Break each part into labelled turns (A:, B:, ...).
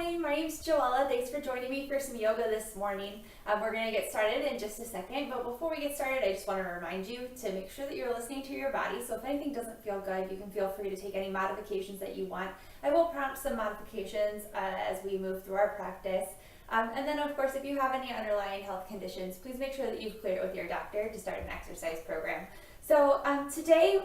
A: morning, my name's Joella. Thanks for joining me for some yoga this morning. We're going to get started in just a second, but before we get started, I just want to remind you to make sure that you're listening to your body. So if anything doesn't feel good, you can feel free to take any modifications that you want. I will prompt some modifications as we move through our practice. And then of course, if you have any underlying health conditions, please make sure that you've cleared it with your doctor to start an exercise program. So today,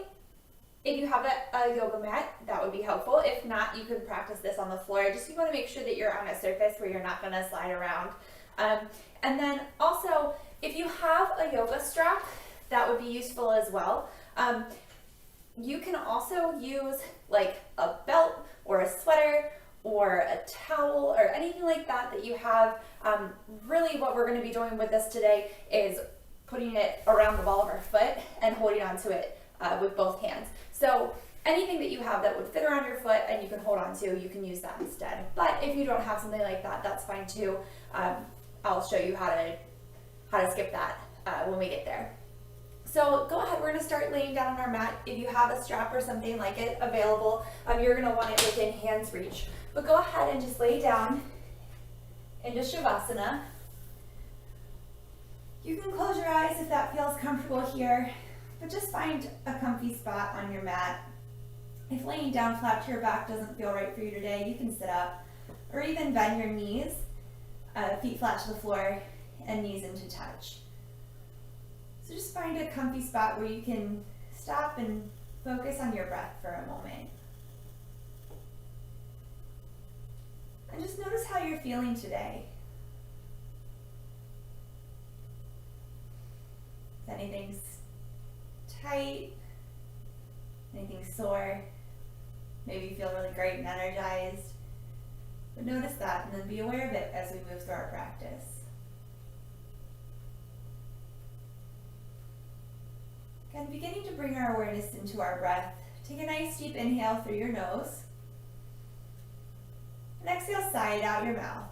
A: if you have a yoga mat, that would be helpful. If not, you can practice this on the floor. Just you want to make sure that you're on a surface where you're not going to slide around. And then also, if you have a yoga strap, that would be useful as well. You can also use like a belt or a sweater or a towel or anything like that that you have. Really what we're going to be doing with this today is putting it around the ball of our foot and holding onto it with both hands. So anything that you have that would fit around your foot and you can hold on to, you can use that instead. But if you don't have something like that, that's fine too. I'll show you how to skip that when we get there. So go ahead, we're going to start laying down on our mat. If you have a strap or something like it available, you're going to want it within hand's reach. But go ahead and just lay down into Shavasana. You can close your eyes if that feels comfortable here, but just find a comfy spot on your mat. If laying down flat to your back doesn't feel right for you today, you can sit up or even bend your knees, feet flat to the floor and knees into touch. So just find a comfy spot where you can stop and focus on your breath for a moment. And just notice how you're feeling today. If anything's tight, anything sore, maybe you feel really great and energized, but notice that and then be aware of it as we move through our practice. Again, beginning to bring our awareness into our breath. Take a nice deep inhale through your nose, and exhale, sigh it out your mouth.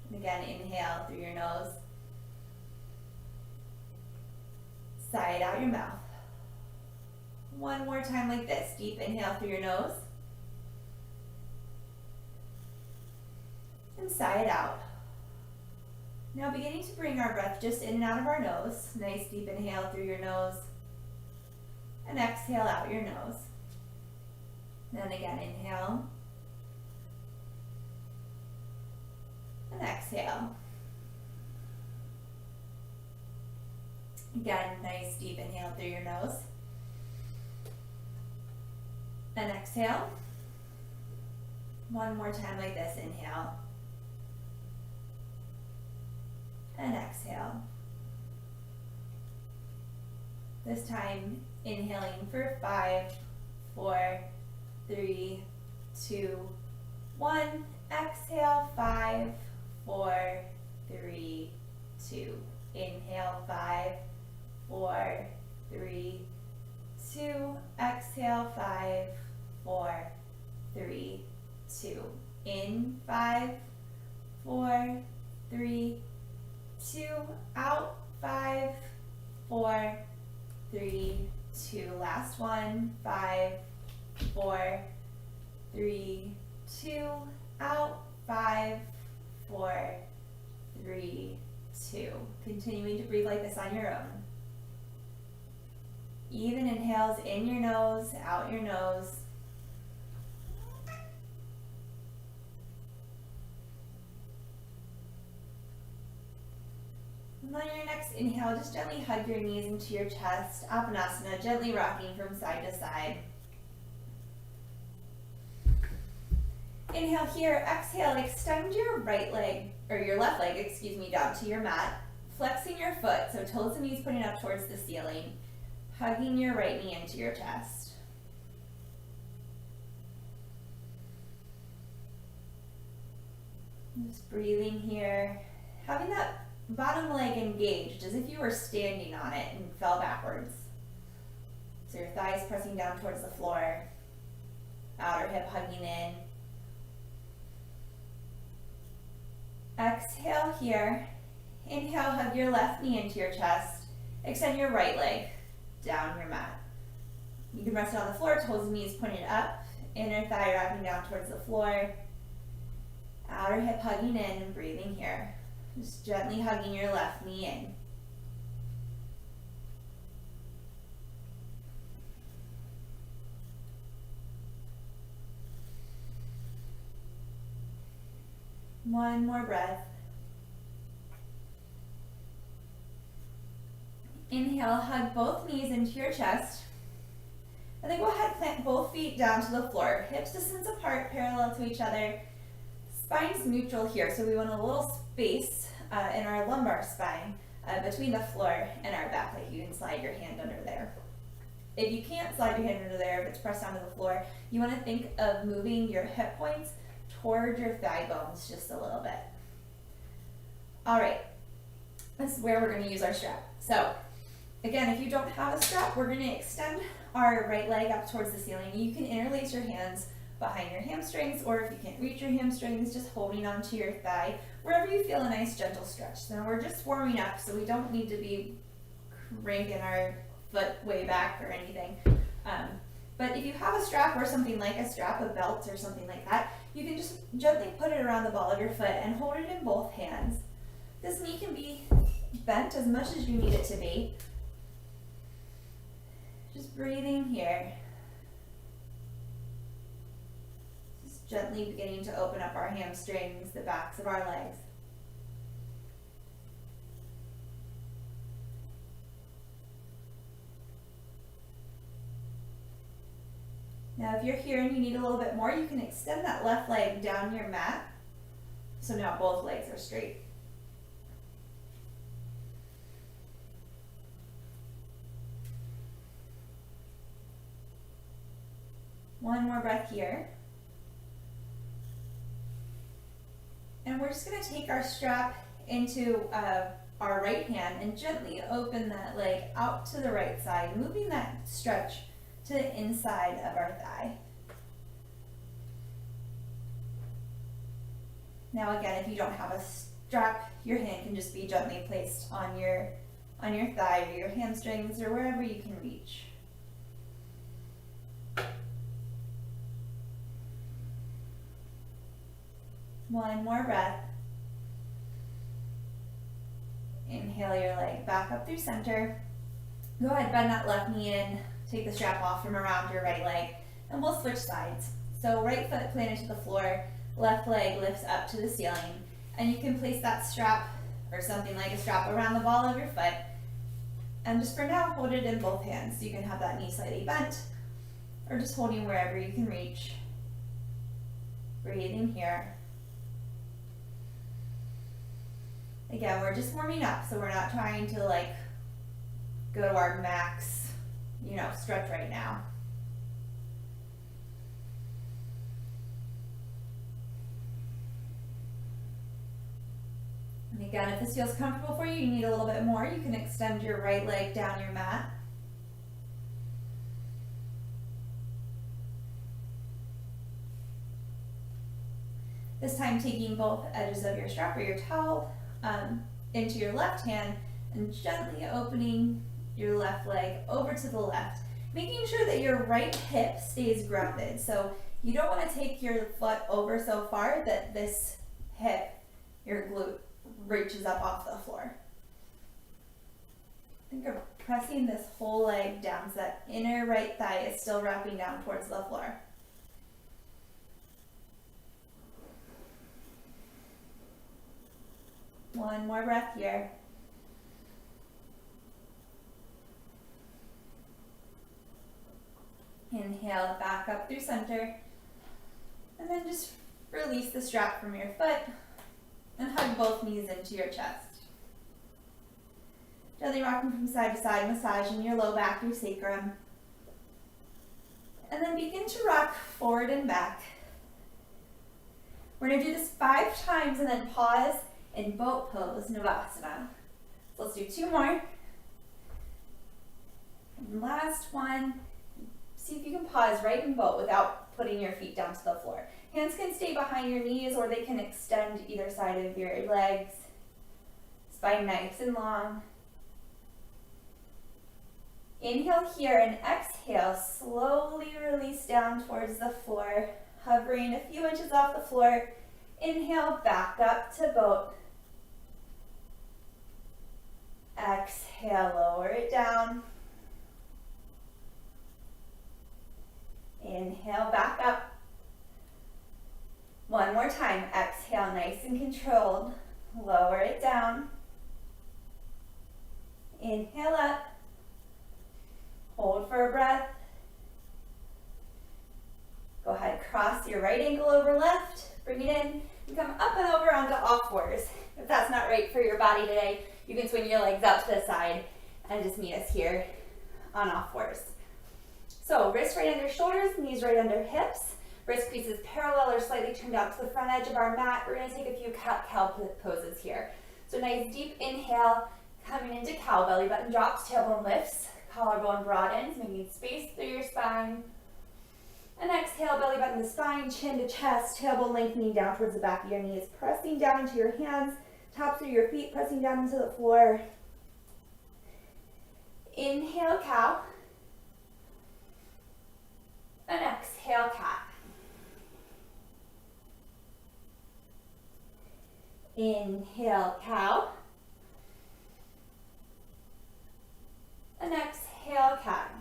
A: And again, inhale through your nose, sigh it out your mouth. One more time like this. Deep inhale through your nose. And sigh it out. Now beginning to bring our breath just in and out of our nose. Nice deep inhale through your nose. And exhale out your nose. Then again, inhale. And exhale. Again, nice deep inhale through your nose. And exhale. One more time like this. Inhale. And exhale. This time, inhaling for 5, 4, 3, 2, 1. Exhale, 5, 4, 3, 2. Inhale, 5, 4, 3, 2. Exhale, 5, 4, 3, 2. In, 5, 4, 3, 2. Out, 5, 4, 3, 2. Last one, 5, 4, 3, 2. Out, 5, 4, 3, 2. Continuing to breathe like this on your own. Even inhales in your nose, out your nose. And on your next inhale, just gently hug your knees into your chest. Hanamanasana, gently rocking from side to side. Inhale here, exhale, extend your right leg, or your left leg, excuse me, down to your mat. Flexing your foot, so toes and knees pointing up towards the ceiling. Hugging your right knee into your chest. Just breathing here. Having that bottom leg engaged as if you were standing on it and fell backwards. So your thighs pressing down towards the floor. Outer hip hugging in. Exhale here. Inhale, hug your left knee into your chest. Extend your right leg down your mat. You can rest it on the floor, toes and knees pointed up. Inner thigh wrapping down towards the floor. Outer hip hugging in and breathing here. Just gently hugging your left knee in. One more breath. Inhale, hug both knees into your chest. And then go ahead, plant both feet down to the floor. Hips distance apart, parallel to each other. Spine's neutral here, so we want a little space in our lumbar spine between the floor and our back. Like you can slide your hand under there. If you can't slide your hand under there, if it's pressed down to the floor, you want to think of moving your hip points toward your thigh bones just a little bit. All right, this is where we're going to use our strap. So again, if you don't have a strap, we're going to extend our right leg up towards the ceiling. You can interlace your hands behind your hamstrings, or if you can't reach your hamstrings, just holding onto your thigh, wherever you feel a nice gentle stretch. Now we're just warming up, so we don't need to be cranking our foot way back or anything. But if you have a strap or something like a strap, a belt or something like that, you can just gently put it around the ball of your foot and hold it in both hands. This knee can be bent as much as you need it to be. Just breathing here. Just gently beginning to open up our hamstrings, the backs of our legs. Now if you're here and you need a little bit more, you can extend that left leg down your mat. So now both legs are straight. One more breath here. And we're just going to take our strap into our right hand and gently open that leg out to the right side, moving that stretch to the inside of our thigh. Now again, if you don't have a strap, your hand can just be gently placed on your thigh or your hamstrings or wherever you can reach. One more breath. Inhale your leg back up through center. Go ahead, bend that left knee in. Take the strap off from around your right leg, and we'll switch sides. So right foot planted to the floor, left leg lifts up to the ceiling, and you can place that strap or something like a strap around the ball of your foot, and just for now, hold it in both hands. So you can have that knee slightly bent, or just holding wherever you can reach. Breathing here. Again, we're just warming up, so we're not trying to like go to our max, stretch right now. And again, if this feels comfortable for you, you need a little bit more, you can extend your right leg down your mat. This time taking both edges of your strap or your towel into your left hand and gently opening your left leg over to the left, making sure that your right hip stays grounded. So you don't want to take your foot over so far that this hip, your glute, reaches up off the floor. Think of pressing this whole leg down so that inner right thigh is still wrapping down towards the floor. One more breath here. Inhale back up through center, and then just release the strap from your foot and hug both knees into your chest. Gently rocking from side to side, massaging your low back, your sacrum. And then begin to rock forward and back. We're going to do this 5 times and then pause in boat pose, Navasana. So let's do 2 more. And last one. See if you can pause right in boat without putting your feet down to the floor. Hands can stay behind your knees or they can extend either side of your legs. Spine nice and long. Inhale here and exhale. Slowly release down towards the floor, hovering a few inches off the floor. Inhale, back up to boat. Exhale, lower it down. Inhale, back up. One more time. Exhale, nice and controlled. Lower it down. Inhale up. Hold for a breath. Go ahead, cross your right ankle over left. Bring it in and come up and over onto all fours. If that's not right for your body today, you can swing your legs out to the side and just meet us here on all fours. So wrists right under shoulders, knees right under hips. Wrist creases parallel or slightly turned out to the front edge of our mat. We're going to take a few cat-cow poses here. So nice deep inhale, coming into cow, belly button drops, tailbone lifts, collarbone broadens, making space through your spine. And exhale, belly button to spine, chin to chest, tailbone lengthening down towards the back of your knees, pressing down into your hands, tops of your feet pressing down into the floor. Inhale, cow. And exhale, cat. Inhale, cow. And exhale, cat.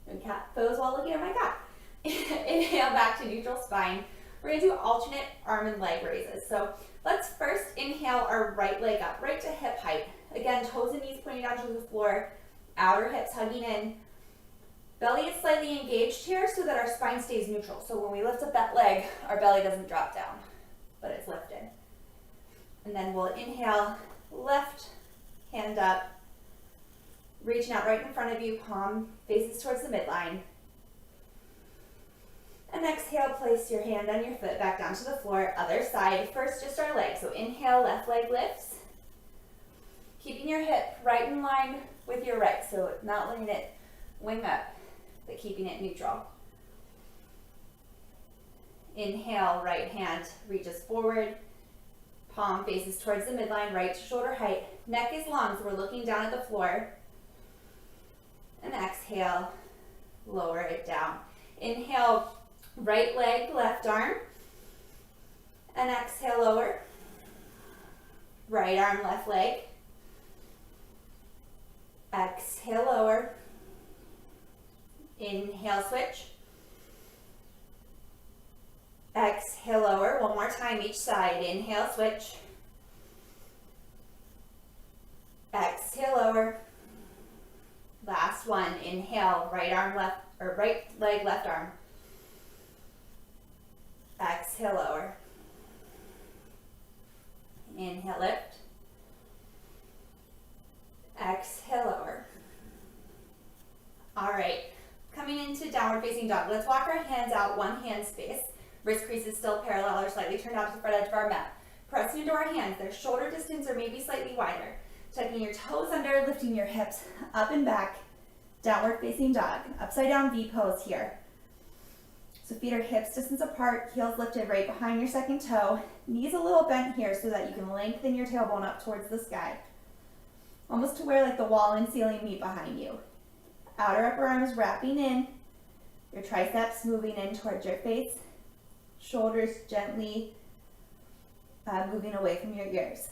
A: And cat pose while looking at my cat. Inhale back to neutral spine. We're going to do alternate arm and leg raises. So let's first inhale our right leg up, right to hip height. Again, toes and knees pointing down to the floor, outer hips hugging in. Belly is slightly engaged here so that our spine stays neutral. So when we lift up that leg, our belly doesn't drop down, but it's lifted. And then we'll inhale, left hand up, reaching out right in front of you, palm faces towards the midline. And exhale, place your hand on your foot back down to the floor, other side. First, just our leg. So inhale, left leg lifts. Keeping your hip right in line with your right, so not letting it wing up, but keeping it neutral. Inhale, right hand reaches forward, palm faces towards the midline, right to shoulder height. Neck is long, so we're looking down at the floor. And exhale, lower it down. Inhale, right leg, left arm. And exhale, lower. Right arm, left leg. Exhale, lower. Inhale, switch. Exhale, lower. One more time each side. Inhale, switch. Exhale, lower. Last one. Inhale, right arm, left, or right leg, left arm. Exhale, lower. Inhale, lift. Exhale, lower. All right. Coming into downward facing dog. Let's walk our hands out one hand space. Wrist creases still parallel or slightly turned out to the front edge of our mat. Pressing into our hands. They're shoulder distance or maybe slightly wider. Tucking your toes under, lifting your hips up and back. Downward facing dog. Upside down V pose here. So feet are hips distance apart, heels lifted right behind your second toe. Knees a little bent here so that you can lengthen your tailbone up towards the sky. Almost to where like the wall and ceiling meet behind you. Outer upper arms wrapping in. Your triceps moving in towards your face. Shoulders gently moving away from your ears.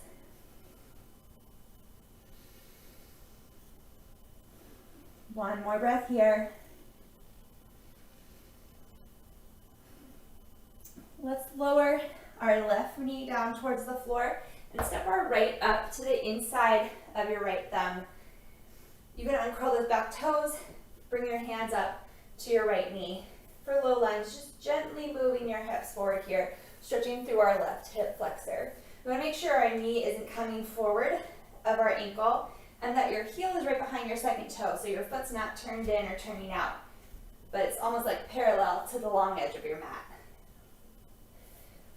A: One more breath here. Let's lower our left knee down towards the floor and step our right up to the inside of your right thumb. You can uncurl those back toes, bring your hands up to your right knee. For low lunge, just gently moving your hips forward here, stretching through our left hip flexor. We want to make sure our knee isn't coming forward of our ankle and that your heel is right behind your second toe, so your foot's not turned in or turning out, but it's almost like parallel to the long edge of your mat.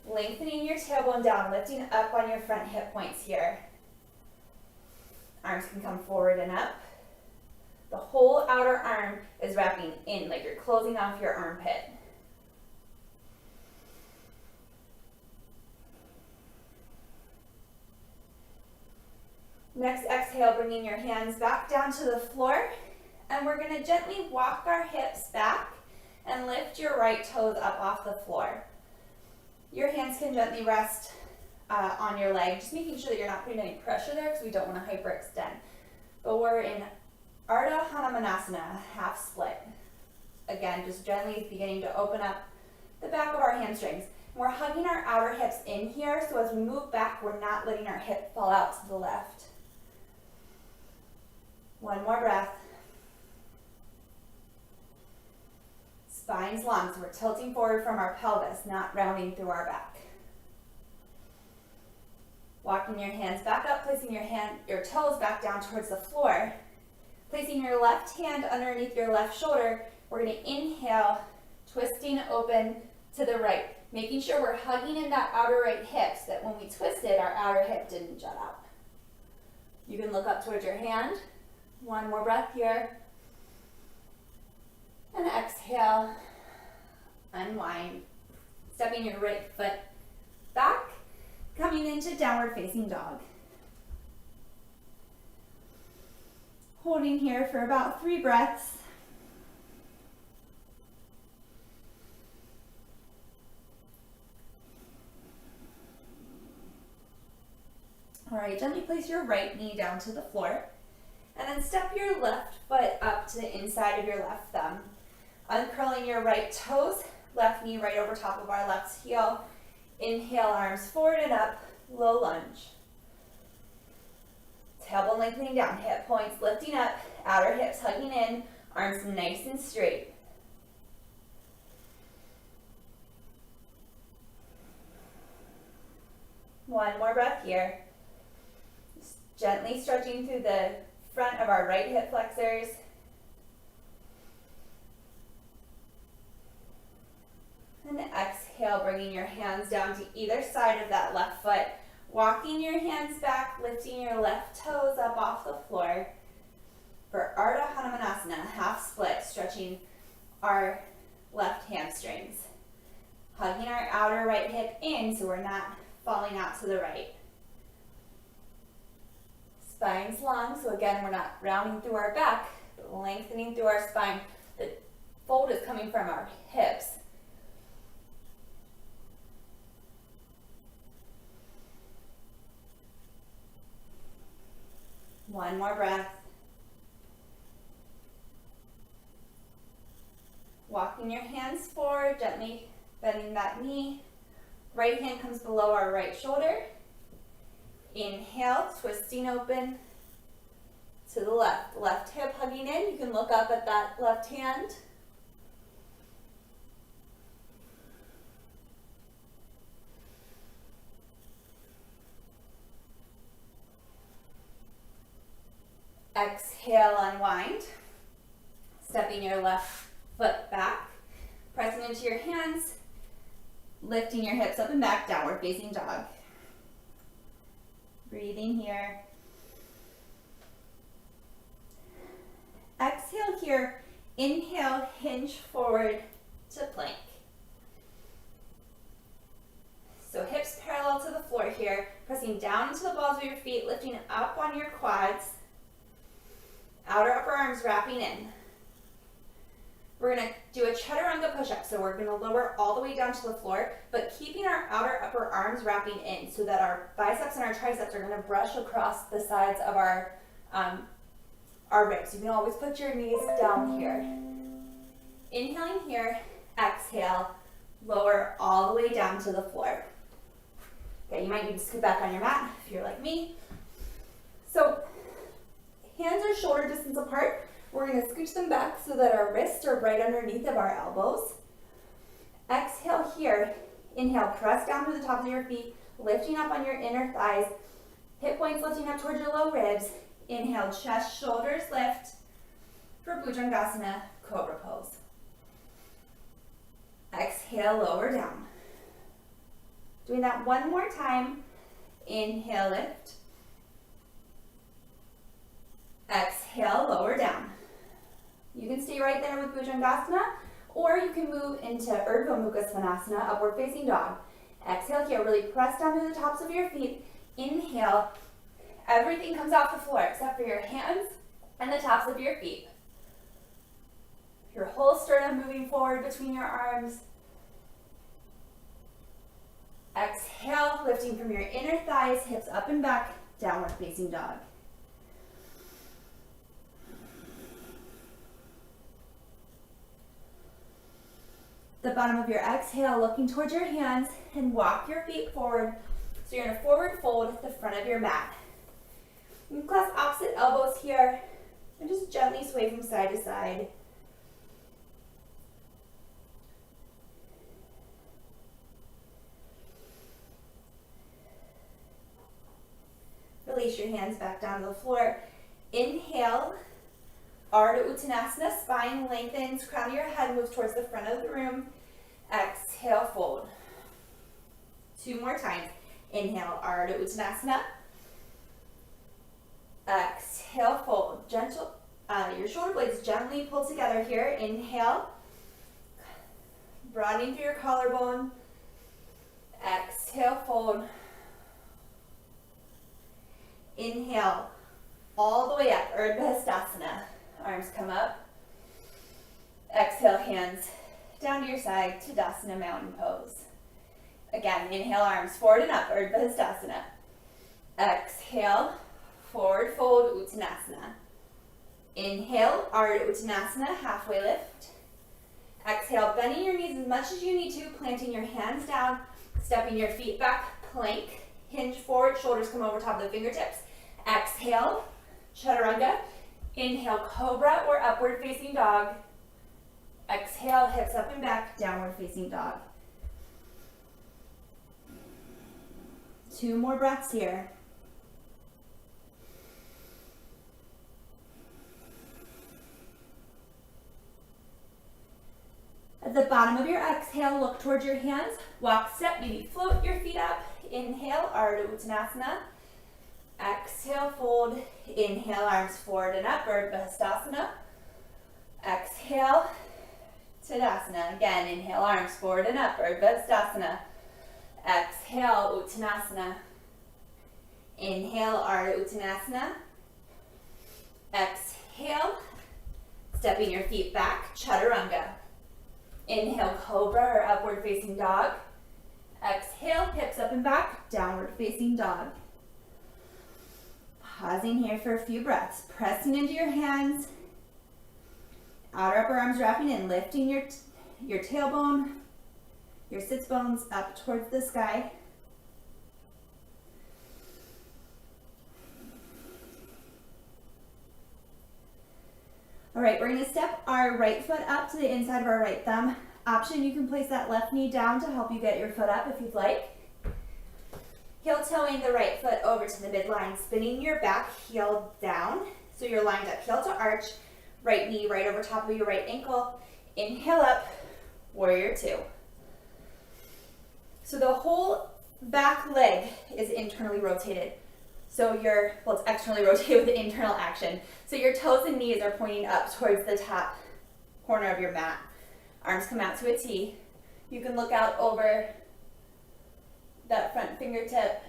A: Lengthening your tailbone down, lifting up on your front hip points here. Arms can come forward and up. The whole outer arm is wrapping in, like you're closing off your armpit. Next, exhale, bringing your hands back down to the floor. And we're going to gently walk our hips back and lift your right toes up off the floor. Your hands can gently rest on your leg, just making sure that you're not putting any pressure there because we don't want to hyperextend. But we're in Arda Hanamanasana, half split. Again, just gently beginning to open up the back of our hamstrings. We're hugging our outer hips in here, so as we move back, we're not letting our hip fall out to the left. One more breath. Spine's long, so we're tilting forward from our pelvis, not rounding through our back. Walking your hands back up, placing your toes back down towards the floor. Placing your left hand underneath your left shoulder, we're going to inhale, twisting open to the right, making sure we're hugging in that outer right hip so that when we twisted, our outer hip didn't jut out. You can look up towards your hand. One more breath here. And exhale, unwind. Stepping your right foot back, coming into downward facing dog. Holding here for about 3 breaths. All right, gently place your right knee down to the floor, and then step your left foot up to the inside of your left thumb. Uncurling your right toes, left knee right over top of our left heel. Inhale, arms forward and up, low lunge. Tailbone lengthening down, hip points lifting up, outer hips hugging in, arms nice and straight. One more breath here. Just gently stretching through the front of our right hip flexors. And exhale, bringing your hands down to either side of that left foot. Walking your hands back, lifting your left toes up off the floor. For Arda Hanumanasana, half split, stretching our left hamstrings. Hugging our outer right hip in so we're not falling out to the right. Spine's long, so again, we're not rounding through our back, but lengthening through our spine. The fold is coming from our hips. One more breath. Walking your hands forward, gently bending that knee. Right hand comes below our right shoulder. Inhale, twisting open to the left. Left hip hugging in. You can look up at that left hand. Exhale, unwind. Stepping your left foot back, pressing into your hands, lifting your hips up and back, downward facing dog. Breathing here. Exhale here. Inhale, hinge forward to plank. So hips parallel to the floor here, pressing down into the balls of your feet, lifting up on your quads. Outer upper arms wrapping in. We're going to do a Chaturanga Push-Up, so we're going to lower all the way down to the floor, but keeping our outer upper arms wrapping in so that our biceps and our triceps are going to brush across the sides of our ribs. You can always put your knees down here. Inhaling here, exhale, lower all the way down to the floor. Okay, you might need to scoot back on your mat if you're like me. So, hands are shoulder distance apart. We're going to scooch them back so that our wrists are right underneath of our elbows. Exhale here. Inhale, press down to the top of your feet, lifting up on your inner thighs. Hip points lifting up towards your low ribs. Inhale, chest, shoulders lift for Badakanasana, Cobra Pose. Exhale, lower down. Doing that one more time. Inhale, lift. Exhale, lower down. You can stay right there with Badakanasana, or you can move into Shavasana, upward facing dog. Exhale here, really press down to the tops of your feet. Inhale, everything comes off the floor except for your hands and the tops of your feet. You're whole sternum moving forward between your arms. Exhale, lifting from your inner thighs, hips up and back, downward facing dog. The bottom of your exhale, looking towards your hands, and walk your feet forward. So you're gonna forward fold the front of your mat. You can clasp opposite elbows here, and just gently sway from side to side. Release your hands back down to the floor. Inhale, Arda Uttanasana, spine lengthens, crown of your head moves towards the front of the room. Exhale, fold. 2 more times. Inhale, Arda Uttanasana. Exhale, fold. Gentle, your shoulder blades gently pull together here. Inhale, broadening through your collarbone. Exhale, fold. Inhale, all the way up, Badakanasana. Arms come up. Exhale, hands down to your side, Tadasana, mountain pose. Again, inhale, arms forward and up, Badakanasana. Exhale, forward fold, Uttanasana. Inhale, Arda Uttanasana, halfway lift. Exhale, bending your knees as much as you need to, planting your hands down, stepping your feet back, plank, hinge forward, shoulders come over top of the fingertips. Exhale, Chaturanga. Inhale, Cobra or upward facing dog. Exhale, hips up and back, downward facing dog. 2 more breaths here. At the bottom of your exhale, look towards your hands. Walk, step, maybe float your feet up. Inhale, Arda Uttanasana. Exhale, fold. Inhale, arms forward and up, Badakanasana. Exhale, Tadasana. Again, inhale, arms forward and up, Badakanasana. Exhale, Uttanasana. Inhale, Arda Uttanasana. Exhale, stepping your feet back, Chaturanga. Inhale, Cobra or upward facing dog. Exhale, hips up and back, downward facing dog. Pausing here for a few breaths, pressing into your hands. Outer upper arms wrapping in, lifting your tailbone, your sits bones up towards the sky. All right, we're gonna step our right foot up to the inside of our right thumb. Option, you can place that left knee down to help you get your foot up if you'd like. Heel toeing the right foot over to the midline, spinning your back heel down. So you're lined up, heel to arch, right knee right over top of your right ankle. Inhale up, warrior 2. So the whole back leg is internally rotated. So it's externally rotated with the internal action. So your toes and knees are pointing up towards the top corner of your mat. Arms come out to a T. You can look out over that front fingertip,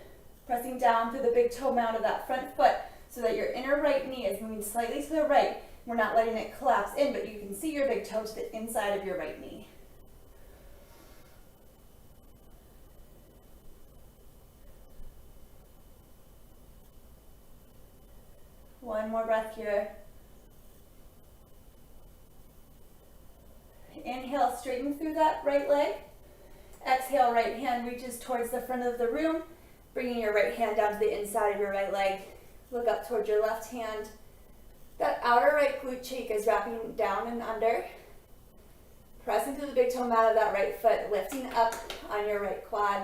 A: pressing down through the big toe mound of that front foot so that your inner right knee is moving slightly to the right. We're not letting it collapse in, but you can see your big toe to the inside of your right knee. One more breath here. Inhale, straighten through that right leg. Exhale, right hand reaches towards the front of the room, bringing your right hand down to the inside of your right leg. Look up towards your left hand. That outer right glute cheek is wrapping down and under. Pressing through the big toe mat of that right foot, lifting up on your right quad.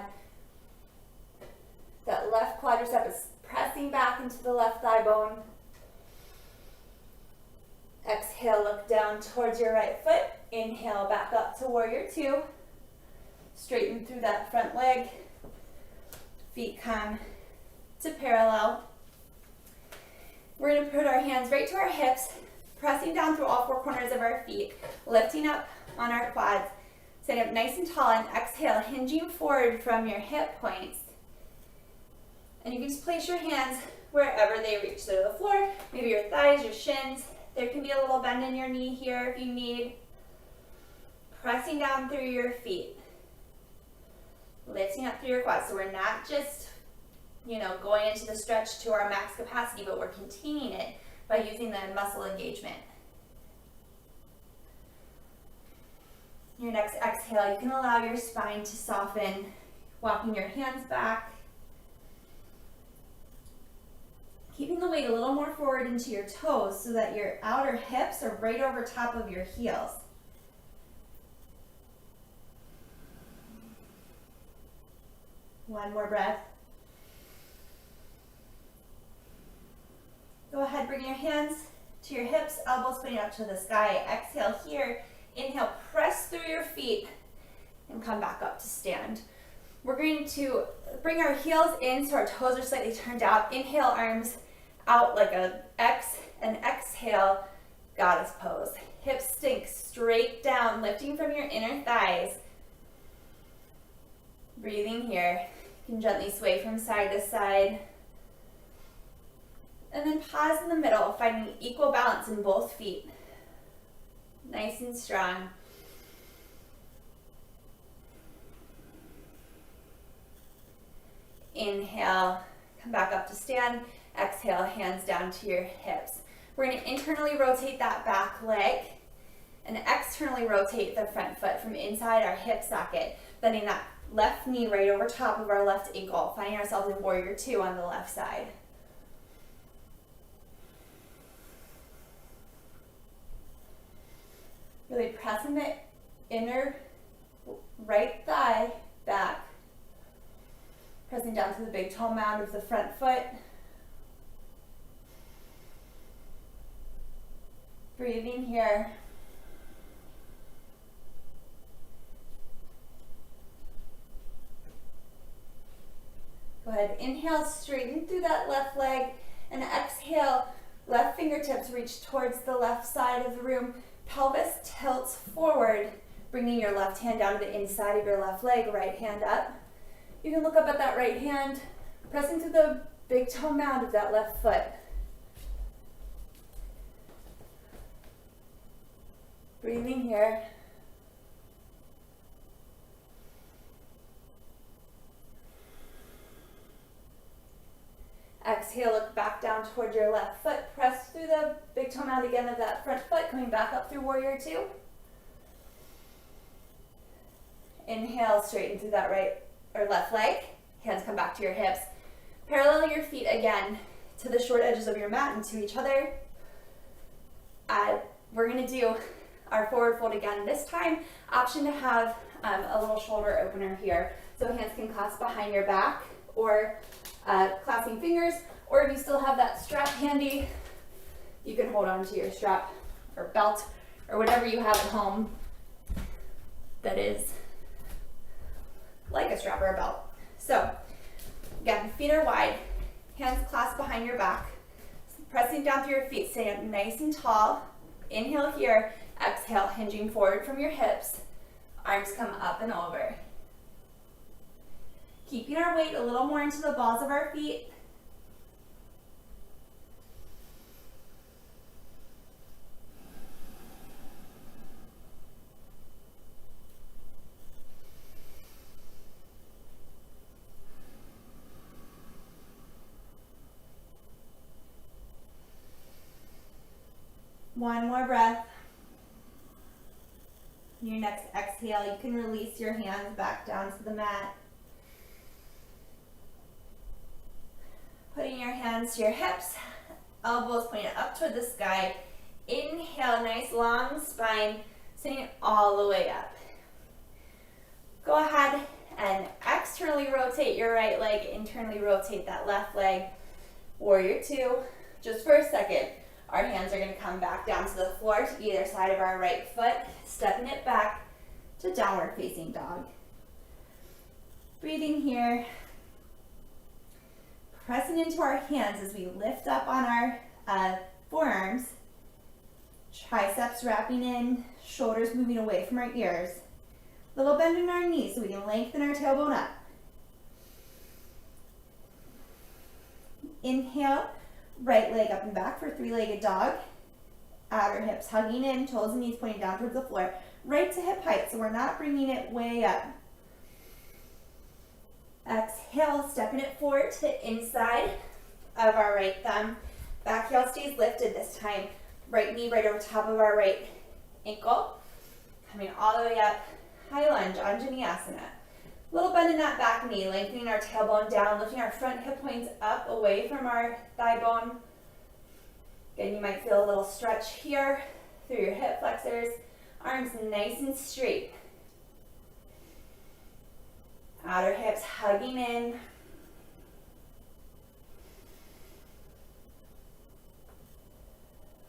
A: That left quadricep is pressing back into the left thigh bone. Exhale, look down towards your right foot. Inhale, back up to warrior 2. Straighten through that front leg. Feet come to parallel. We're going to put our hands right to our hips, pressing down through all 4 corners of our feet, lifting up on our quads. Sit up nice and tall and exhale, hinging forward from your hip points. And you can just place your hands wherever they reach to the floor, maybe your thighs, your shins. There can be a little bend in your knee here if you need. pressing down through your feet. Lifting up through your quads. So we're not just, going into the stretch to our max capacity, but we're containing it by using the muscle engagement. Your next exhale, you can allow your spine to soften, walking your hands back. Keeping the weight a little more forward into your toes so that your outer hips are right over top of your heels. One more breath. Go ahead, bring your hands to your hips, elbows pointing up to the sky. Exhale here. Inhale, press through your feet and come back up to stand. We're going to bring our heels in so our toes are slightly turned out. Inhale, arms out like an X, and exhale, goddess pose. Hips sink straight down, lifting from your inner thighs. Breathing here. You can gently sway from side to side. And then pause in the middle, finding equal balance in both feet. Nice and strong. Inhale, come back up to stand. Exhale, hands down to your hips. We're going to internally rotate that back leg and externally rotate the front foot from inside our hip socket, bending that left knee right over top of our left ankle, finding ourselves in warrior two on the left side. Really pressing the inner right thigh back. Pressing down to the big toe mound of the front foot. Breathing here. Go ahead, inhale, straighten through that left leg, and exhale, left fingertips reach towards the left side of the room. Pelvis tilts forward, bringing your left hand down to the inside of your left leg, right hand up. You can look up at that right hand, pressing to the big toe mound of that left foot. Breathing here. Exhale, look back down toward your left foot. Press through the big toe mound again of that front foot, coming back up through warrior two. Inhale, straighten through that right or left leg. Hands come back to your hips. Parallel your feet again to the short edges of your mat and to each other. We're going to do our forward fold again. This time, option to have a little shoulder opener here. So hands can clasp behind your back or clasping fingers, or if you still have that strap handy, you can hold on to your strap or belt or whatever you have at home that is like a strap or a belt. So again, feet are wide, hands clasped behind your back, pressing down through your feet, staying up nice and tall. Inhale here, exhale, hinging forward from your hips, arms come up and over. Keeping our weight a little more into the balls of our feet. One more breath. Your next exhale, you can release your hands back down to the mat. Putting your hands to your hips, elbows pointed up toward the sky. Inhale, nice long spine, sitting all the way up. Go ahead and externally rotate your right leg, internally rotate that left leg. Warrior two. Just for a second, our hands are going to come back down to the floor to either side of our right foot, stepping it back to downward facing dog. Breathing here. Pressing into our hands as we lift up on our forearms, triceps wrapping in, shoulders moving away from our ears. Little bend in our knees so we can lengthen our tailbone up. Inhale, right leg up and back for three-legged dog. Outer hips hugging in, toes and knees pointing down towards the floor. Right to hip height, so we're not bringing it way up. Exhale, stepping it forward to the inside of our right thumb. Back heel stays lifted this time. Right knee right over top of our right ankle. Coming all the way up. High lunge, Anjaneyasana. Little bend in that back knee, lengthening our tailbone down, lifting our front hip points up away from our thigh bone. Again, you might feel a little stretch here through your hip flexors. Arms nice and straight. Outer hips hugging in.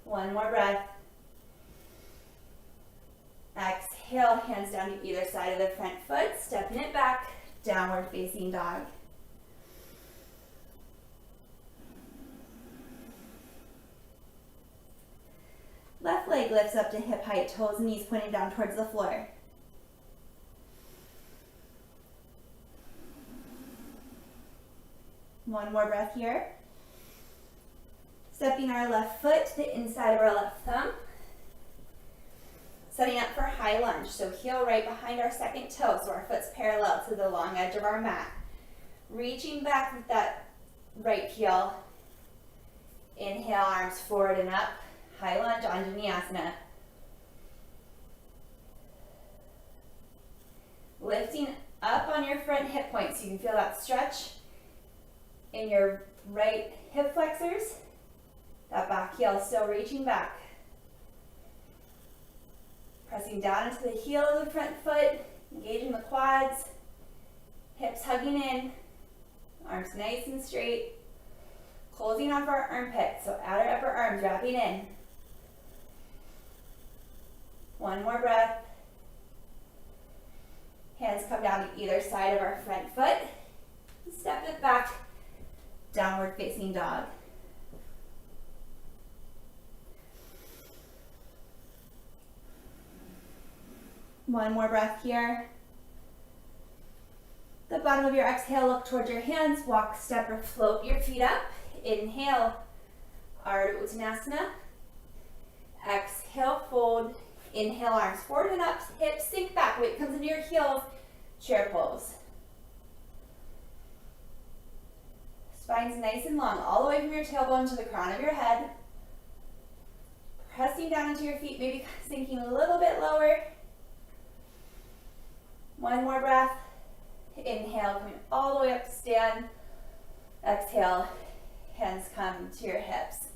A: One more breath. Exhale, hands down to either side of the front foot, stepping it back, downward facing dog. Left leg lifts up to hip height, toes and knees pointing down towards the floor. One more breath here. Stepping our left foot to the inside of our left thumb. Setting up for high lunge, so heel right behind our second toe, so our foot's parallel to the long edge of our mat. Reaching back with that right heel. Inhale, arms forward and up. High lunge, Anjaneyasana. Lifting up on your front hip point so you can feel that stretch in your right hip flexors. That back heel is still reaching back. Pressing down into the heel of the front foot, engaging the quads, hips hugging in, arms nice and straight. Closing off our armpits, so outer upper arms wrapping in. One more breath. Hands come down to either side of our front foot. Step it back, downward facing dog. One more breath here. The bottom of your exhale, look towards your hands, walk, step, or float your feet up. Inhale, Arda Uttanasana. Exhale, fold. Inhale, arms forward and up, hips sink back, weight comes into your heels, chair pose. Spine's nice and long, all the way from your tailbone to the crown of your head. Pressing down into your feet, maybe sinking a little bit lower. One more breath. Inhale, coming all the way up to stand. Exhale, hands come to your hips.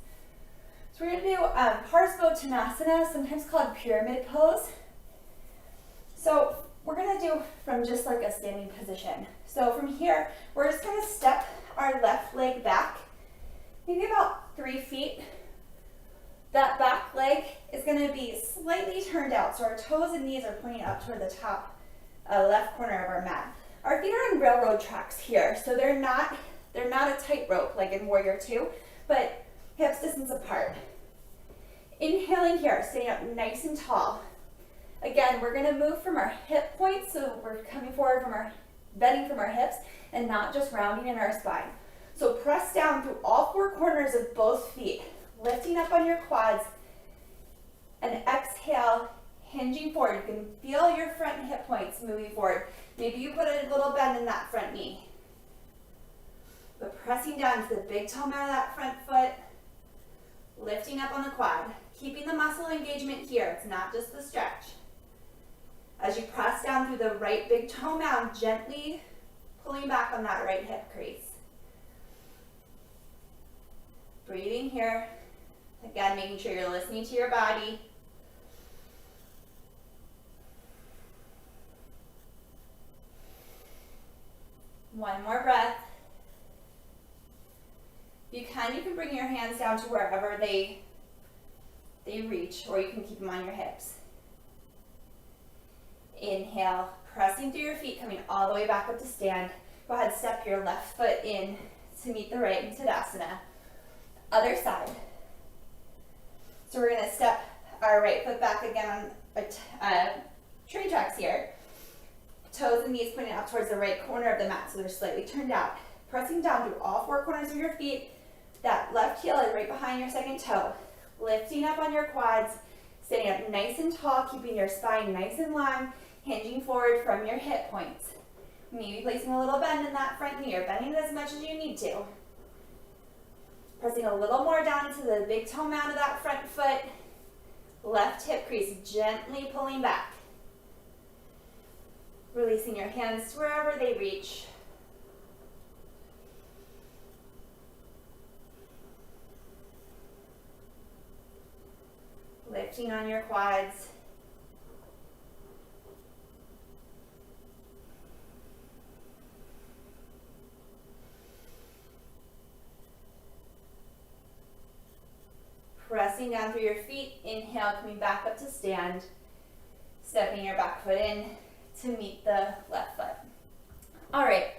A: So we're going to do Tanasana, sometimes called pyramid pose. So we're going to do from just like a standing position. So from here, we're just going to step our left leg back, maybe about 3 feet. That back leg is going to be slightly turned out, so our toes and knees are pointing up toward the top left corner of our mat. Our feet are on railroad tracks here, so they're not a tightrope like in Warrior 2, but hips distance apart. Inhaling here, staying up nice and tall. Again, we're going to move from our hip points, so we're coming forward from our, bending from our hips and not just rounding in our spine. So press down through all 4 corners of both feet, lifting up on your quads, and exhale, hinging forward. You can feel your front hip points moving forward. Maybe you put a little bend in that front knee. But pressing down to the big toe mat of that front foot, lifting up on the quad, keeping the muscle engagement here. It's not just the stretch. As you press down through the right big toe mound, gently pulling back on that right hip crease. Breathing here. Again, making sure you're listening to your body. One more breath. If you can bring your hands down to wherever they reach, or you can keep them on your hips. Inhale, pressing through your feet, coming all the way back up to stand. Go ahead, step your left foot in to meet the right in Tadasana. Other side. So we're going to step our right foot back again on train tracks here. Toes and knees pointing up towards the right corner of the mat, so they're slightly turned out. Pressing down through all 4 corners of your feet. That left heel is right behind your second toe. Lifting up on your quads, sitting up nice and tall, keeping your spine nice and long, hinging forward from your hip points. Maybe placing a little bend in that front knee, or bending it as much as you need to. Pressing a little more down into the big toe mound of that front foot. Left hip crease, gently pulling back. Releasing your hands to wherever they reach. Lifting on your quads. Pressing down through your feet. Inhale, coming back up to stand. Stepping your back foot in to meet the left foot. All right.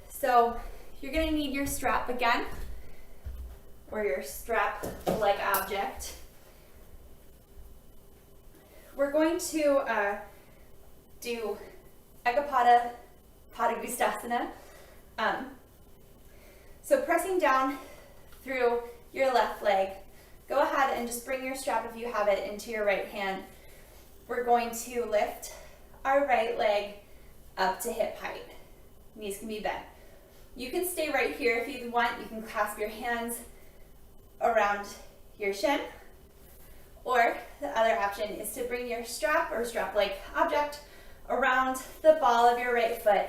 A: So you're going to need your strap again, or your strap-like object. We're going to do Echopotta Patagustasana. So pressing down through your left leg, go ahead and just bring your strap, if you have it, into your right hand. We're going to lift our right leg up to hip height. Knees can be bent. You can stay right here if you want. You can clasp your hands around your shin. Or the other option is to bring your strap or strap-like object around the ball of your right foot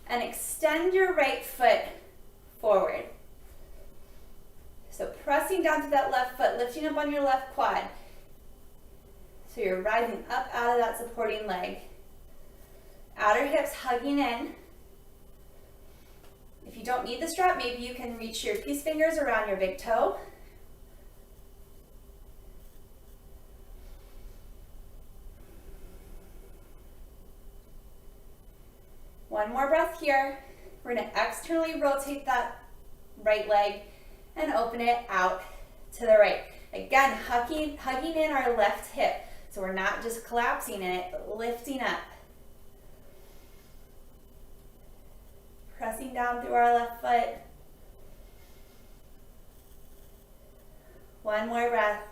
A: and extend your right foot forward. So pressing down to that left foot, lifting up on your left quad. So you're rising up out of that supporting leg. Outer hips hugging in. If you don't need the strap, maybe you can reach your peace fingers around your big toe. One more breath here. We're going to externally rotate that right leg and open it out to the right. Again, hugging in our left hip. So we're not just collapsing in it, but lifting up. Pressing down through our left foot. One more breath.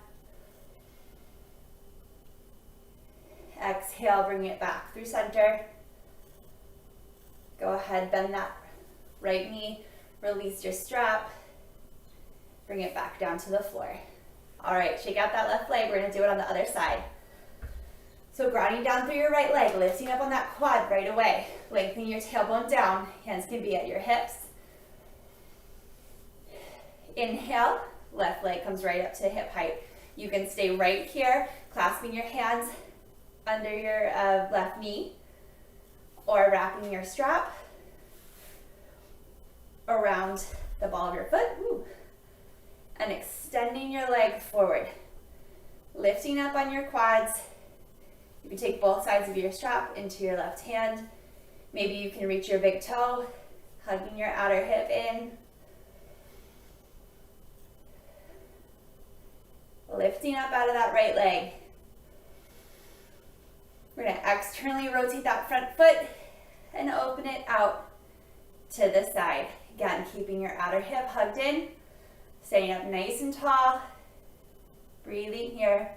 A: Exhale, bring it back through center. Go ahead, bend that right knee, release your strap, bring it back down to the floor. All right, shake out that left leg. We're gonna do it on the other side. So grounding down through your right leg, lifting up on that quad right away. Lengthening your tailbone down, hands can be at your hips. Inhale, left leg comes right up to hip height. You can stay right here, clasping your hands under your left knee, or wrapping your strap around the ball of your foot. Ooh. And extending your leg forward. Lifting up on your quads. You can take both sides of your strap into your left hand. Maybe you can reach your big toe, hugging your outer hip in. Lifting up out of that right leg. We're going to externally rotate that front foot and open it out to the side. Again, keeping your outer hip hugged in, staying up nice and tall, breathing here.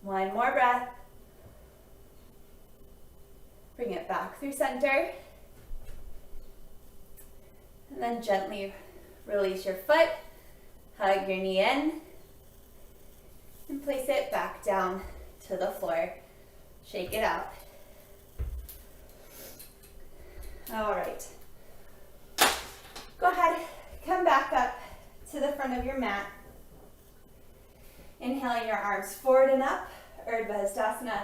A: One more breath. Bring it back through center. And then gently release your foot, hug your knee in, and place it back down to the floor. Shake it out. All right. Go ahead, come back up to the front of your mat. Inhaling your arms forward and up, Urdhva.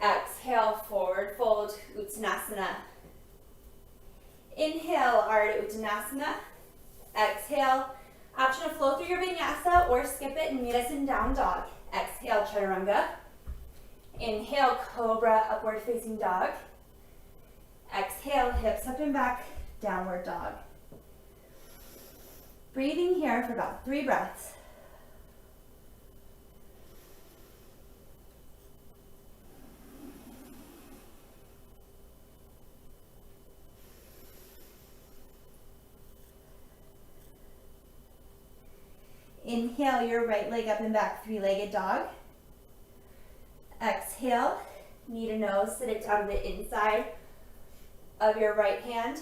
A: Exhale, forward fold, Uttanasana. Inhale, Arda Uttanasana. Exhale, option to flow through your vinyasa or skip it and meet us in down dog. Exhale, Chaturanga. Inhale, Cobra, upward facing dog. Exhale, hips up and back, downward dog. Breathing here for about 3 breaths. Inhale your right leg up and back, three-legged dog. Exhale, knee to nose, sit it down to the inside of your right hand.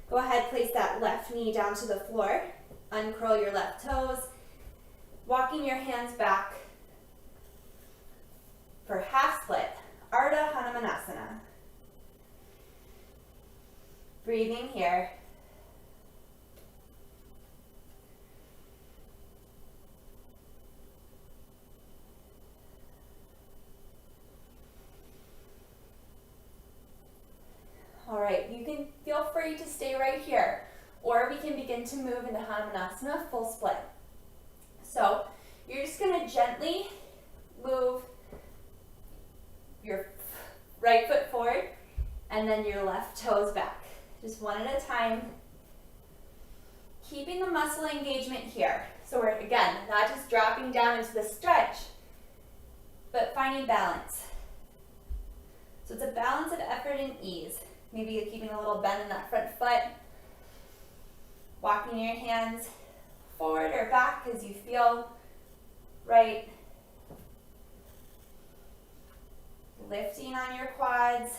A: Go ahead, place that left knee down to the floor. Uncurl your left toes, walking your hands back for half split, Arda, Hanamanasana. Breathing here. All right, you can feel free to stay right here, or we can begin to move into Hanumanasana, full split. So you're just gonna gently move your right foot forward and then your left toes back. Just one at a time. Keeping the muscle engagement here. So we're, again, not just dropping down into the stretch, but finding balance. So it's a balance of effort and ease. Maybe you're keeping a little bend in that front foot. Walking your hands forward or back as you feel right. Lifting on your quads.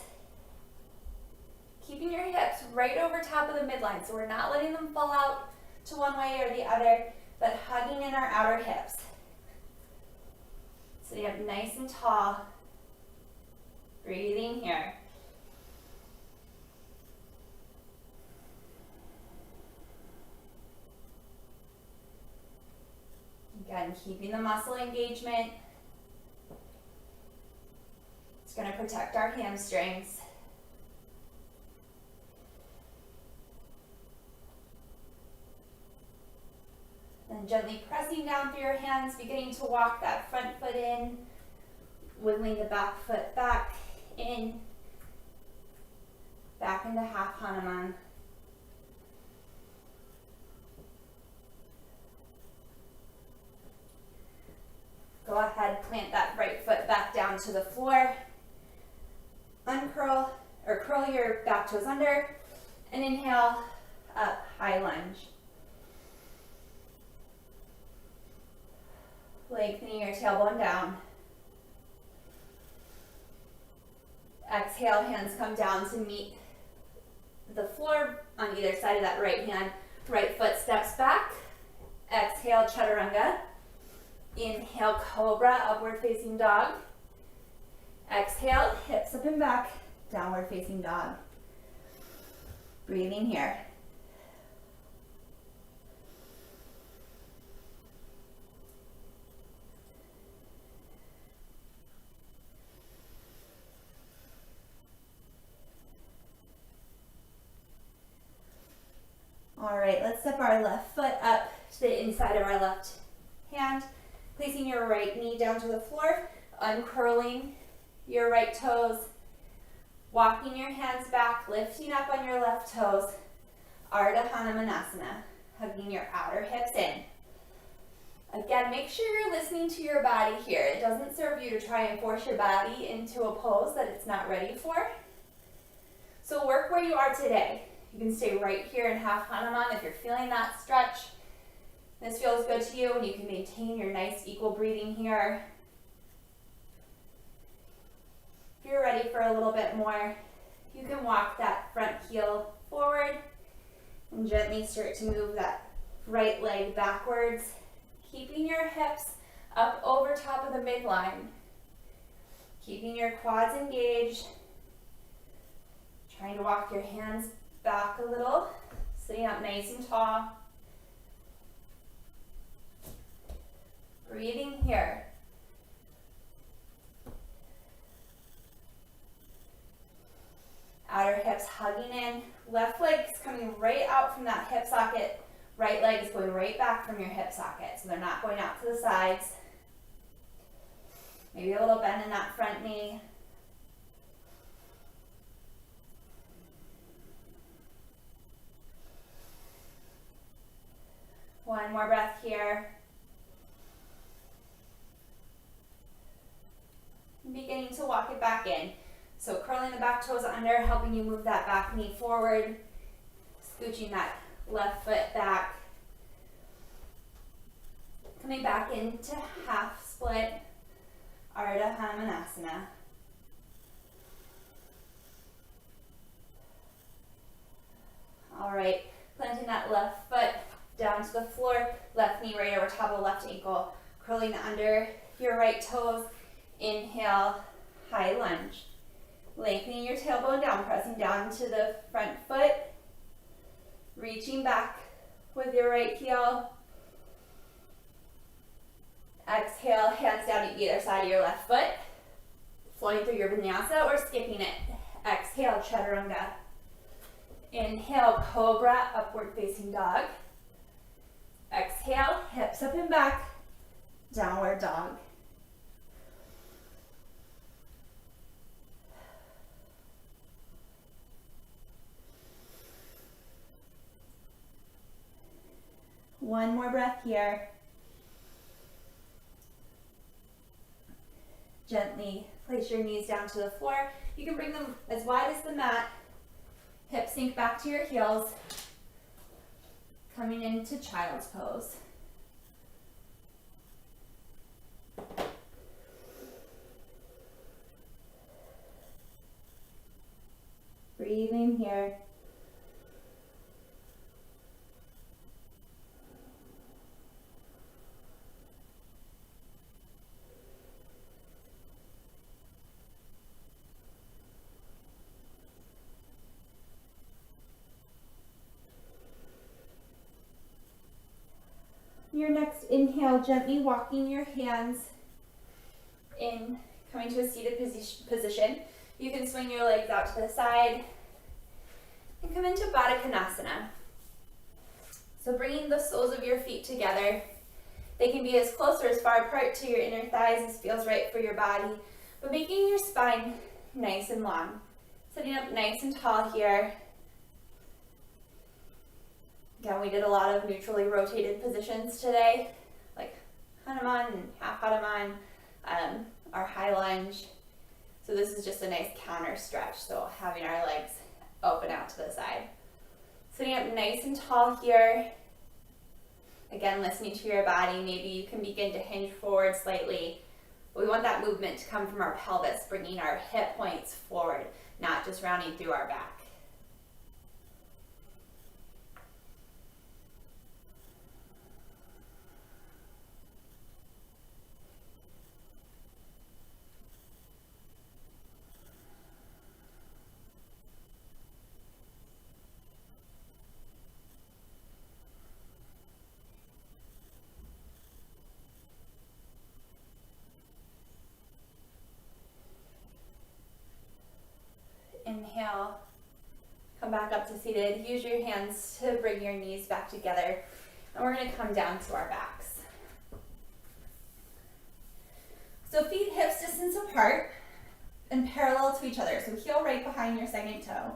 A: Keeping your hips right over top of the midline. So we're not letting them fall out to one way or the other, but hugging in our outer hips. Sitting up nice and tall. Breathing here. Again, keeping the muscle engagement. It's going to protect our hamstrings. Then gently pressing down through your hands, beginning to walk that front foot in, wiggling the back foot back in, back into half Hanuman. Go ahead, plant that right foot back down to the floor. Uncurl or curl your back toes under and inhale up, high lunge. Lengthening your tailbone down. Exhale, hands come down to meet the floor on either side of that right hand. Right foot steps back. Exhale, Chaturanga. Inhale, Cobra, upward facing dog. Exhale, hips up and back, downward facing dog. Breathing here. All right, let's step our left foot up to the inside of our left hand, placing your right knee down to the floor, uncurling your right toes, walking your hands back, lifting up on your left toes, Arda, Hanamanasana, hugging your outer hips in. Again, make sure you're listening to your body here. It doesn't serve you to try and force your body into a pose that it's not ready for. So work where you are today. You can stay right here in half Hanuman if you're feeling that stretch. This feels good to you, and you can maintain your nice equal breathing here. If you're ready for a little bit more, you can walk that front heel forward and gently start to move that right leg backwards, keeping your hips up over top of the midline, keeping your quads engaged, trying to walk your hands back a little, sitting up nice and tall. Breathing here. Outer hips hugging in. Left leg is coming right out from that hip socket. Right leg is going right back from your hip socket. So they're not going out to the sides. Maybe a little bend in that front knee. One more breath here. Beginning to walk it back in. So curling the back toes under, helping you move that back knee forward, scooching that left foot back. Coming back into half split, Arda Hanamanasana. All right, planting that left foot down to the floor, left knee right over top of left ankle, curling under your right toes. Inhale, high lunge. Lengthening your tailbone down, pressing down to the front foot. Reaching back with your right heel. Exhale, hands down to either side of your left foot. Flowing through your vinyasa or skipping it. Exhale, Chaturanga. Inhale, Cobra, upward facing dog. Exhale, hips up and back, downward dog. One more breath here. Gently place your knees down to the floor. You can bring them as wide as the mat. Hips sink back to your heels. Coming into child's pose. Breathing here. Your next inhale, gently walking your hands in, coming to a seated position. You can swing your legs out to the side and come into Badakanasana. So bringing the soles of your feet together. They can be as close or as far apart to your inner thighs as feels right for your body, but making your spine nice and long. Sitting up nice and tall here. Again, we did a lot of neutrally rotated positions today, like Hanuman and half Hanuman, our high lunge. So this is just a nice counter stretch, so having our legs open out to the side. Sitting up nice and tall here. Again, listening to your body. Maybe you can begin to hinge forward slightly. But we want that movement to come from our pelvis, bringing our hip points forward, not just rounding through our back. Inhale, come back up to seated. Use your hands to bring your knees back together. And we're going to come down to our backs. So feet hips distance apart and parallel to each other. So heel right behind your second toe.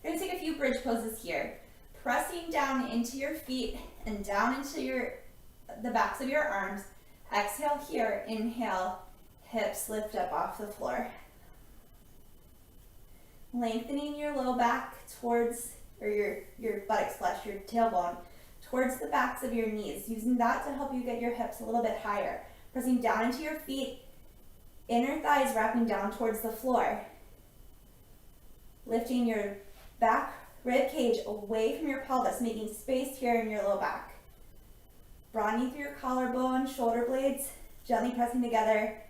A: You're going to take a few bridge poses here. Pressing down into your feet and down into the backs of your arms. Exhale here. Inhale, hips lift up off the floor. Lengthening your low back towards, or your buttocks flesh, your tailbone, towards the backs of your knees. Using that to help you get your hips a little bit higher. Pressing down into your feet, inner thighs wrapping down towards the floor. Lifting your back rib cage away from your pelvis, making space here in your low back. Broadening through your collarbone, shoulder blades, gently pressing together.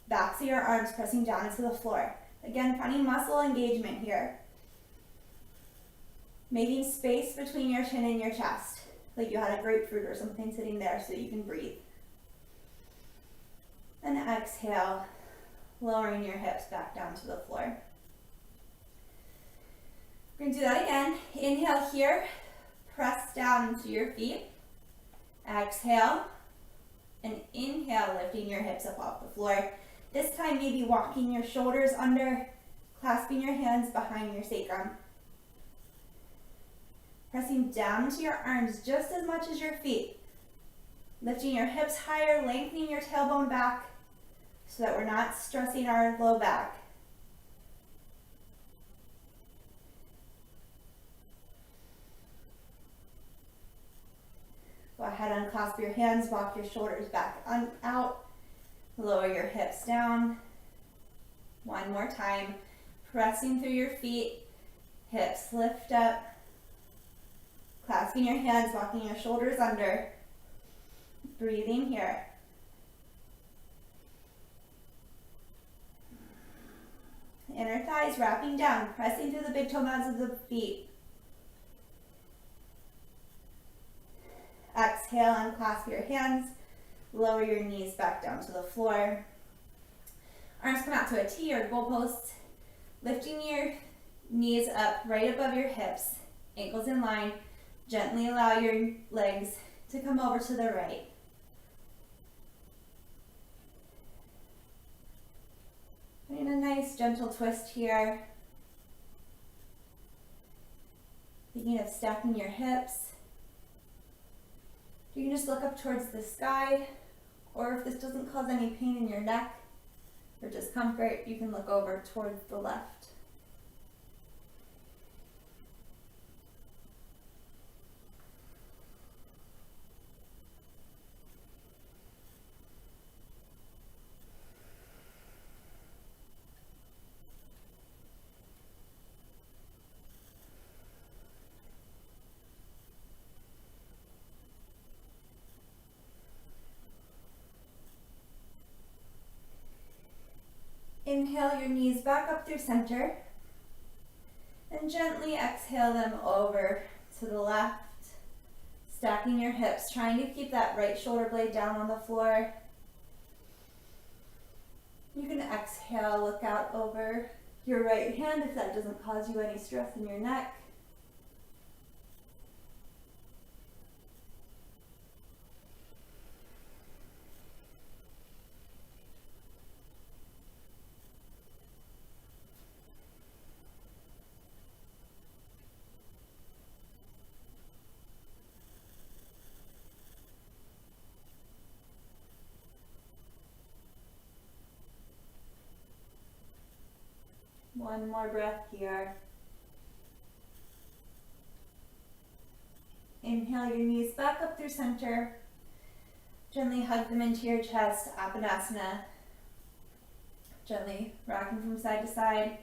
A: Backs of your arms pressing down into the floor. Again, finding muscle engagement here. Making space between your chin and your chest, like you had a grapefruit or something sitting there so you can breathe. And exhale, lowering your hips back down to the floor. We're going to do that again. Inhale here, press down into your feet. Exhale, and inhale, lifting your hips up off the floor. This time, maybe walking your shoulders under, clasping your hands behind your sacrum. Pressing down into your arms just as much as your feet. Lifting your hips higher, lengthening your tailbone back so that we're not stressing our low back. Go ahead, unclasp your hands, walk your shoulders back out, lower your hips down. One more time, pressing through your feet, hips lift up, clasping your hands, walking your shoulders under, breathing here. Inner thighs wrapping down, pressing through the big toe mounds of the feet. Exhale, unclasp your hands, lower your knees back down to the floor. Arms come out to a T or goalpost, lifting your knees up right above your hips, ankles in line. Gently allow your legs to come over to the right. Putting a nice gentle twist here. Thinking of stacking your hips. You can just look up towards the sky, or if this doesn't cause any pain in your neck or discomfort, you can look over towards the left. Inhale your knees back up through center, and gently exhale them over to the left, stacking your hips, trying to keep that right shoulder blade down on the floor. You can exhale, look out over your right hand if that doesn't cause you any stress in your neck. One more breath here. Inhale your knees back up through center. Gently hug them into your chest, Badakanasana. Gently rocking from side to side.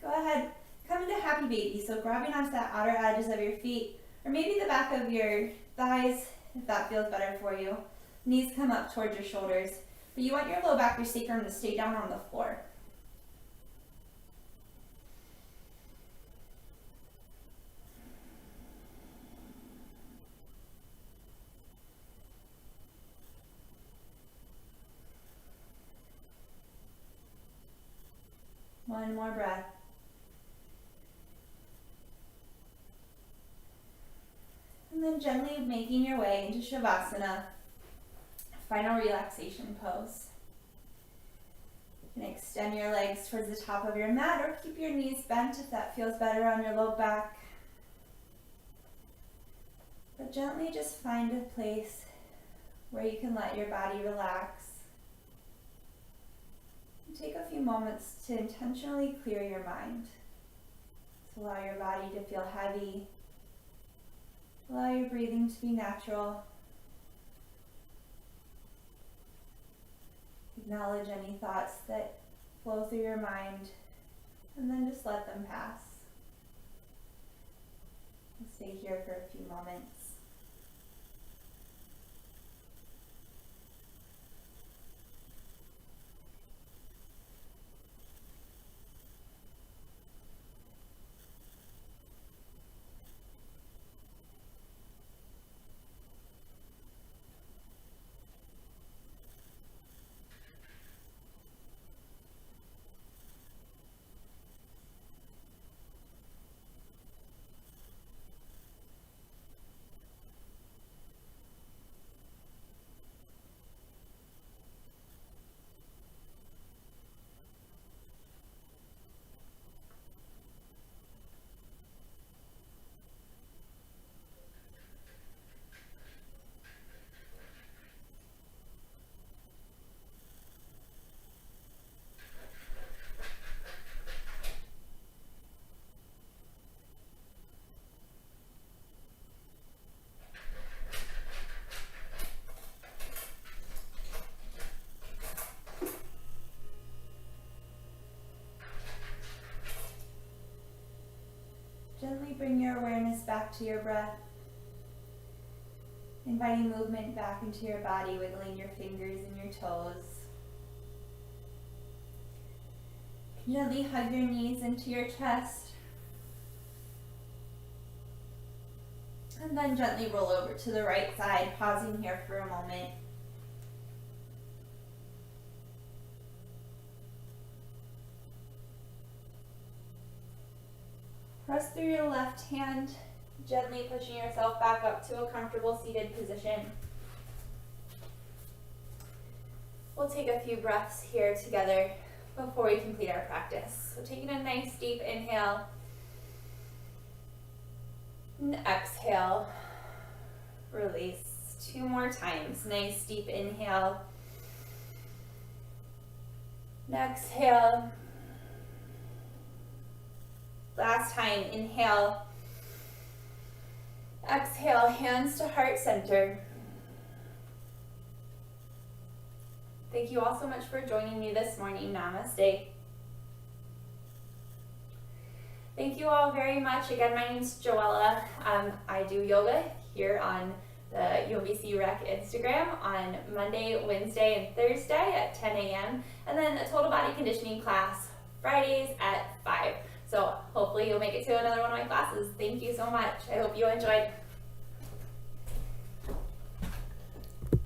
A: Go ahead, come into happy baby. So grabbing onto the outer edges of your feet, or maybe the back of your thighs, if that feels better for you. Knees come up towards your shoulders, but you want your low back, your sacrum to stay down on the floor. One more breath. And then gently making your way into Shavasana, final relaxation pose. You can extend your legs towards the top of your mat or keep your knees bent if that feels better on your low back. But gently just find a place where you can let your body relax. And take a few moments to intentionally clear your mind. So allow your body to feel heavy. Allow your breathing to be natural. Acknowledge any thoughts that flow through your mind, and then just let them pass. We'll stay here for a few moments. back to your breath. Inviting movement back into your body, wiggling your fingers and your toes. Gently hug your knees into your chest. And then gently roll over to the right side, pausing here for a moment. Press through your left hand, gently pushing yourself back up to a comfortable seated position. We'll take a few breaths here together before we complete our practice. So taking a nice deep inhale and exhale, release. 2 more times. Nice deep inhale and exhale. Last time, inhale, exhale, hands to heart center. Thank you all so much for joining me this morning. Namaste. Thank you all very much. Again, my name is Joella. I do yoga here on the UMBC Rec Instagram on Monday, Wednesday, and Thursday at 10 a.m. and then a total body conditioning class Fridays at 5. So hopefully you'll make it to another one of my classes. Thank you so much. I hope you enjoyed.